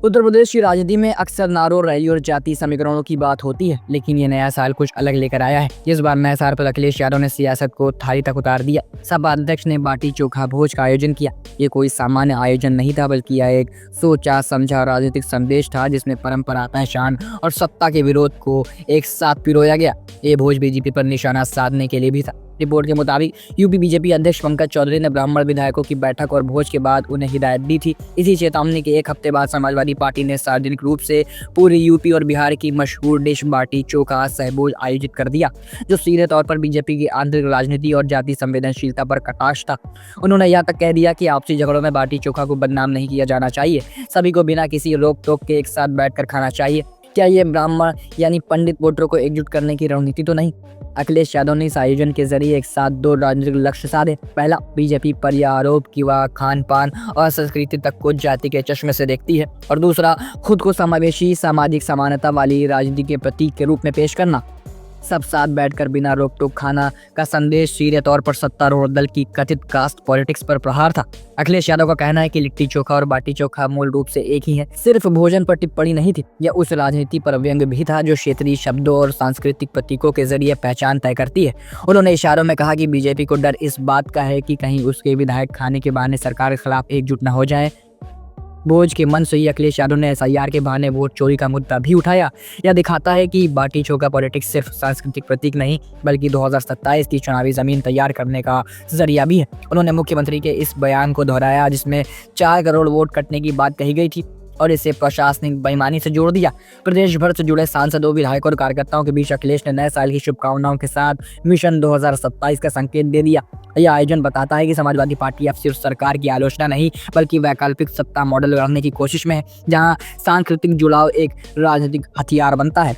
उत्तर प्रदेश की राजनीति में अक्सर नारों, रैली और जाति समीकरणों की बात होती है, लेकिन ये नया साल कुछ अलग लेकर आया है। इस बार नए साल पर अखिलेश यादव ने सियासत को थाली तक उतार दिया। सपा अध्यक्ष ने बाटी चोखा भोज का आयोजन किया। ये कोई सामान्य आयोजन नहीं था, बल्कि यह एक सोचा समझा राजनीतिक संदेश था, जिसमें परंपरा, पहचान और सत्ता के विरोध को एक साथ पिरोया गया। ये भोज बीजेपी पर निशाना साधने के लिए भी था। रिपोर्ट के मुताबिक यूपी बीजेपी अध्यक्ष पंकज चौधरी ने ब्राह्मण विधायकों की बैठक और भोज के बाद उन्हें हिदायत दी थी। इसी चेतावनी के एक हफ्ते बाद समाजवादी पार्टी ने सार्वजनिक रूप से पूरे यूपी और बिहार की मशहूर डिश बाटी चोखा सहभोज आयोजित कर दिया, जो सीधे तौर पर बीजेपी की आंतरिक राजनीति और जाति संवेदनशीलता पर कटाक्ष था। उन्होंने यहाँ तक कह दिया कि आपसी झगड़ों में बाटी चोखा को बदनाम नहीं किया जाना चाहिए, सभी को बिना किसी रोक टोक के एक साथ बैठकर खाना चाहिए। क्या ये ब्राह्मण यानी पंडित वोटरों को एकजुट करने की रणनीति तो नहीं? अखिलेश यादव ने इस आयोजन के जरिए एक साथ दो राजनीतिक लक्ष्य साधे। पहला, बीजेपी पर यह आरोप कि वह खान पान और संस्कृति तक को जाति के चश्मे से देखती है, और दूसरा, खुद को समावेशी सामाजिक समानता वाली राजनीति के प्रतीक के रूप में पेश करना। सब साथ बैठकर बिना रोक टोक खाना का संदेश सीधे तौर पर सत्तारूढ़ दल की कथित कास्ट पॉलिटिक्स पर प्रहार था। अखिलेश यादव का कहना है कि लिट्टी चोखा और बाटी चोखा मूल रूप से एक ही है, सिर्फ भोजन पर टिप्पणी नहीं थी। यह उस राजनीति पर व्यंग्य भी था जो क्षेत्रीय शब्दों और सांस्कृतिक प्रतीकों के जरिए पहचान तय करती है। उन्होंने इशारों में कहा कि बीजेपी को डर इस बात का है कि कहीं उसके विधायक खाने के बहाने सरकार के खिलाफ एकजुट न हो जाए। भोज के मंच से ही अखिलेश यादव ने एसआईआर के बहाने वोट चोरी का मुद्दा भी उठाया। यह दिखाता है कि बाटी चोखा पॉलिटिक्स सिर्फ सांस्कृतिक प्रतीक नहीं, बल्कि 2027 की चुनावी जमीन तैयार करने का जरिया भी है। उन्होंने मुख्यमंत्री के इस बयान को दोहराया, जिसमें 4 करोड़ वोट कटने की बात कही गई थी, और इसे प्रशासनिक बेईमानी से जोड़ दिया। प्रदेश भर से जुड़े सांसदों, विधायकों और कार्यकर्ताओं के बीच अखिलेश ने नए साल की शुभकामनाओं के साथ मिशन 2027 का संकेत दे दिया। यह आयोजन बताता है कि समाजवादी पार्टी अब सिर्फ सरकार की आलोचना नहीं, बल्कि वैकल्पिक सत्ता मॉडल गढ़ने की कोशिश में है, जहां सांस्कृतिक जुड़ाव एक राजनीतिक हथियार बनता है।